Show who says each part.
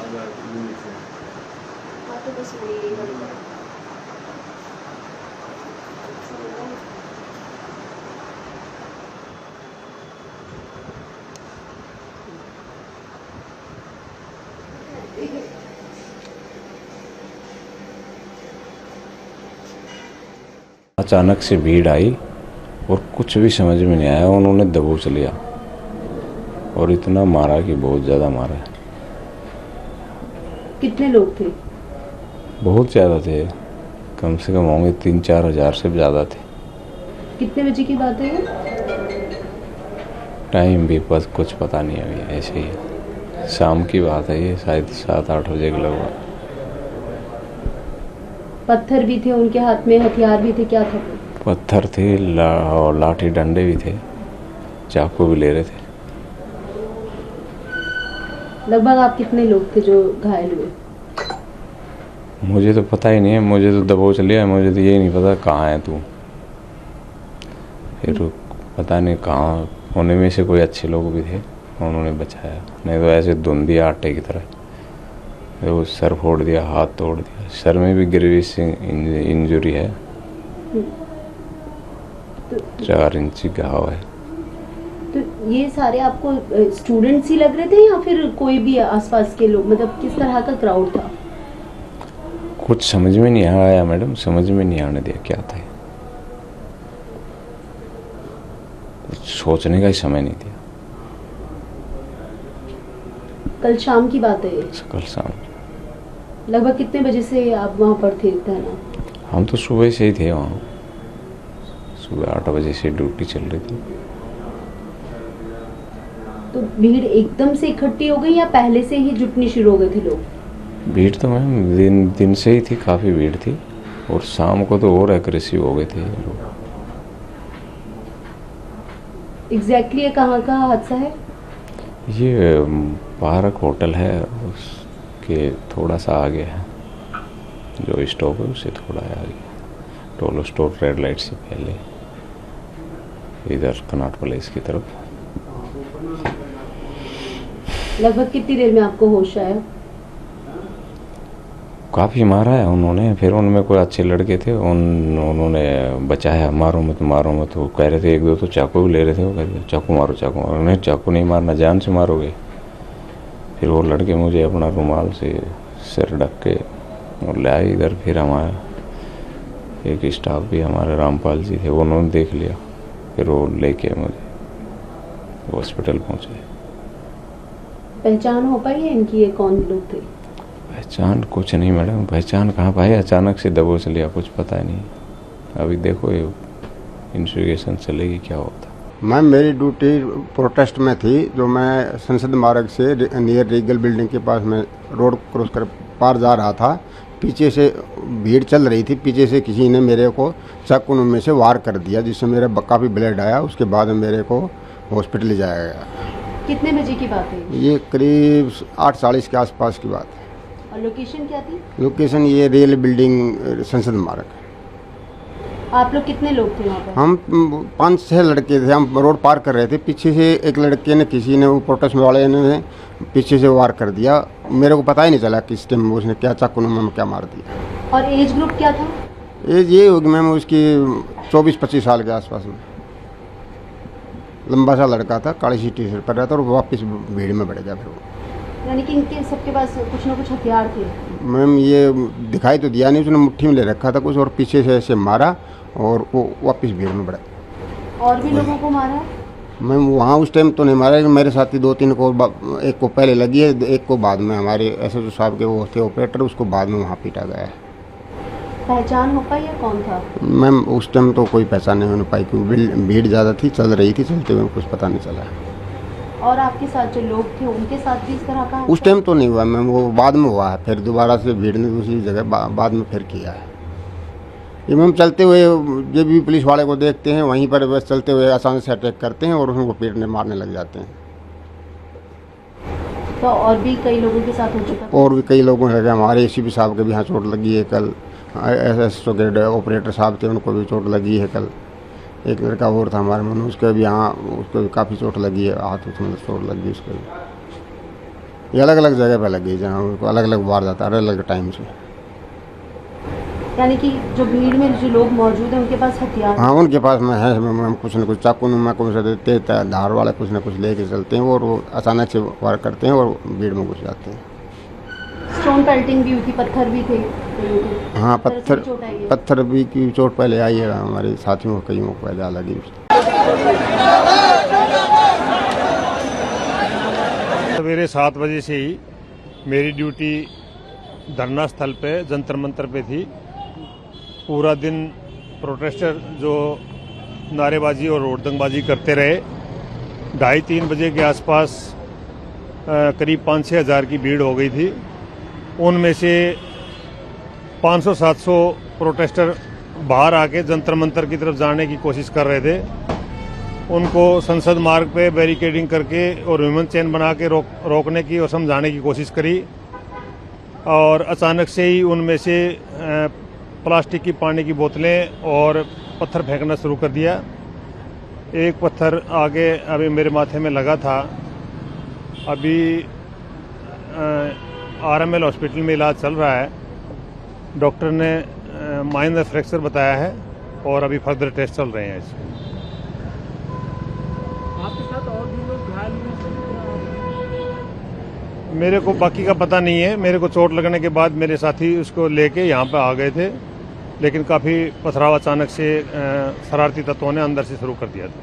Speaker 1: हाँ तो बस वही है।
Speaker 2: अचानक से भीड़ आई और कुछ भी समझ में नहीं आया, उन्होंने दबोच लिया और इतना मारा कि बहुत ज़्यादा मारा है।
Speaker 1: कितने लोग थे?
Speaker 2: बहुत ज़्यादा थे, कम से कम होंगे 3-4 हज़ार से ज़्यादा थे।
Speaker 1: कितने बजे की बात है ये?
Speaker 2: टाइम भी बस कुछ पता नहीं अभी, ऐसे ही है। शाम की बात है ये, शायद 7-8 बजे के लगभग।
Speaker 1: पत्थर भी थे उनके हाथ में, हथियार भी थे, क्या था?
Speaker 2: पत्थर थे और लाठी डंडे भी थे, चाकू भी ले रहे थे।
Speaker 1: लगभग आप कितने लोग थे जो घायल हुए?
Speaker 2: मुझे तो पता ही नहीं है, मुझे तो दबोच लिया, मुझे तो यही नहीं पता कहाँ है तू। फिर पता नहीं कहाँ, होने में से कोई अच्छे लोग भी थे, उन्होंने बचाया, नहीं तो ऐसे धुंधी आटे की तरह। वो सर फोड़ दिया, हाथ तोड़ दिया, सर में भी ग्रेविस इंजरी है, 4 इंची घाव है।
Speaker 1: तो ये सारे आपको स्टूडेंट्स ही लग रहे थे या फिर कोई भी आसपास के लोग, मतलब किस तरह का क्राउड था?
Speaker 2: कुछ समझ में नहीं आया मैडम, समझ में नहीं आने दिया क्या था, कुछ सोचने का ही समय नहीं दिया।
Speaker 1: कल शाम की बात है ये?
Speaker 2: कल शाम।
Speaker 1: लगभग कितने बजे से आप वहाँ पर थे ना?
Speaker 2: हम तो सुबह से ही थे वहाँ, सुबह 8 बजे से ड्यूटी चल रही थी।
Speaker 1: तो भीड़ एकदम से इकट्ठी हो गई या पहले से ही जुटनी शुरू हो गए थे लोग?
Speaker 2: भीड़ तो मैम दिन से ही थी, काफ़ी भीड़ थी, और शाम को तो और एग्रेसिव हो गए थे लोग।
Speaker 1: एग्जैक्टली ये कहाँ का हादसा है?
Speaker 2: ये पार्क होटल है, उसके थोड़ा सा आगे है, जो स्टॉप है उससे थोड़ा आगे, टोलो स्टोर रेड लाइट से पहले, इधर कनॉट प्लेस की तरफ।
Speaker 1: लगभग कितनी देर में आपको होश आया?
Speaker 2: काफ़ी मारा है उन्होंने, फिर उनमें कोई अच्छे लड़के थे, उन्होंने बचाया, मारो मत मारो मत। वो कह रहे थे, 1-2 तो चाकू भी ले रहे थे, वो कह रहे थे चाकू मारो चाकू मारो। नहीं, चाकू नहीं मारना, जान से मारोगे। फिर वो लड़के मुझे अपना रुमाल से सिर ढक के और ले आए इधर। फिर हमारा एक स्टाफ भी, हमारे रामपाल जी थे, उन्होंने देख लिया, फिर वो लेके मुझे हॉस्पिटल पहुँचे।
Speaker 1: पहचान हो पाई है इनकी, ये कौन लोग थे?
Speaker 2: पहचान कुछ नहीं मैडम, पहचान कहाँ पाई, अचानक से दबोच लिया, कुछ पता नहीं। अभी देखो ये इन्वेस्टिगेशन चलेगी क्या होता।
Speaker 3: मैम मेरी ड्यूटी प्रोटेस्ट में थी, जो मैं संसद मार्ग से नियर रीगल बिल्डिंग के पास में रोड क्रॉस कर पार जा रहा था। पीछे से भीड़ चल रही थी, पीछे से किसी ने मेरे को चाकू में से वार कर दिया, जिससे मेरा काफ़ी ब्लड आया। उसके बाद मेरे को हॉस्पिटल ले जाया गया।
Speaker 1: कितने बजे की बात है?
Speaker 3: ये करीब 8:40 के आसपास की बात है।
Speaker 1: और लोकेशन क्या थी?
Speaker 3: लोकेशन ये रेल बिल्डिंग संसद मार्ग।
Speaker 1: आप लोग कितने लोग थे वहाँ पर?
Speaker 3: हम 5-6 लड़के थे, हम रोड पार कर रहे थे। पीछे से एक लड़के ने, किसी ने, वो प्रोटेस्ट वाले ने पीछे से वार कर दिया। मेरे को पता ही नहीं चला किस टाइम उसने क्या चाकू में क्या मार दिया।
Speaker 1: और एज ग्रुप क्या था?
Speaker 3: एज ये होगी मैम उसकी 24-25 साल के आसपास में। लंबा सा लड़का था, काली सी टी शर्ट पर रहता, और वापस भीड़ में बढ़ गया। फिर वो,
Speaker 1: यानी कि इनके सबके पास कुछ ना कुछ हथियार थे?
Speaker 3: मैम ये दिखाई तो दिया नहीं, उसने मुट्ठी में ले रखा था कुछ, और पीछे से ऐसे मारा और वो वापस भीड़ में बढ़ा।
Speaker 1: और भी लोगों को मारा?
Speaker 3: मैम वहाँ उस टाइम तो नहीं मारा, मेरे साथी 2-3 को, एक को पहले लगी है, एक को बाद में, हमारे एसएसओ साहब के वो थे ऑपरेटर, उसको बाद में वहाँ पीटा गया है।
Speaker 1: पहचान हो पाई या कौन था?
Speaker 3: मैम उस टाइम तो कोई पहचान नहीं हो पाई, क्योंकि भीड़ ज़्यादा थी, चल रही थी, चलते हुए कुछ पता नहीं चला।
Speaker 1: और आपके साथ जो लोग थे उनके साथ भी इस तरह का?
Speaker 3: उस टाइम तो नहीं हुआ मैम, वो बाद में हुआ है। फिर दोबारा से भीड़ ने दूसरी जगह बाद में फिर किया है। ये मैम चलते हुए जब भी पुलिस वाले को देखते हैं, वहीं पर बस चलते हुए अचानक से अटैक करते हैं और उनको पीटने मारने लग जाते हैं।
Speaker 1: तो और भी कई लोगों के साथ हो चुका?
Speaker 3: और भी कई लोगों ने, हमारे एसीपी साहब के भी यहाँ चोट लगी है कल, एसएसओ के ऑपरेटर साहब थे, उनको भी चोट लगी है कल। एक लड़का और था हमारे मन, उसके भी यहाँ, उसको भी काफ़ी चोट लगी है, हाथ में चोट लगी उसको भी। ये अलग अलग जगह पर लगी, जहाँ उनको अलग अलग वारदात अलग अलग टाइम से।
Speaker 1: यानी कि जो भीड़ में जो लोग मौजूद हैं उनके पास हथियार?
Speaker 3: हाँ, उनके पास में है, हम कुछ न कुछ चाकू नुमा कुछ तेज धार वाले कुछ न कुछ लेके चलते हैं और वो अचानक से वार करते हैं और भीड़ में घुस जाते हैं।
Speaker 1: स्टोन पेल्टिंग भी हुई थी, पत्थर भी थे?
Speaker 3: हाँ, पत्थर भी की चोट पहले आई है, हमारे साथियों को कईयों को पहले लगी।
Speaker 4: सवेरे 7 बजे से ही मेरी ड्यूटी धरना स्थल पे जंतर मंतर पे थी। पूरा दिन प्रोटेस्टर जो नारेबाजी और रोडदंगबाजी करते रहे। 2:30-3 बजे के आसपास करीब 5-6 हज़ार की भीड़ हो गई थी। उनमें से 500-700 प्रोटेस्टर बाहर आके जंतर मंतर की तरफ जाने की कोशिश कर रहे थे। उनको संसद मार्ग पे बैरिकेडिंग करके और ह्यूमन चेन बना के रोकने की और समझाने की कोशिश करी, और अचानक से ही उनमें से प्लास्टिक की पानी की बोतलें और पत्थर फेंकना शुरू कर दिया। एक पत्थर आगे अभी मेरे माथे में लगा था। अभी RML हॉस्पिटल में इलाज चल रहा है। डॉक्टर ने माइनर फ्रैक्चर बताया है और अभी फर्दर टेस्ट चल रहे हैं इसके।
Speaker 5: आपके साथ और भी लोग घायल हुए?
Speaker 4: मेरे को बाकी का पता नहीं है। मेरे को चोट लगने के बाद मेरे साथी उसको लेके यहाँ पे आ गए थे, लेकिन काफ़ी पथराव अचानक से शरारती तत्वों ने अंदर से शुरू कर दिया था।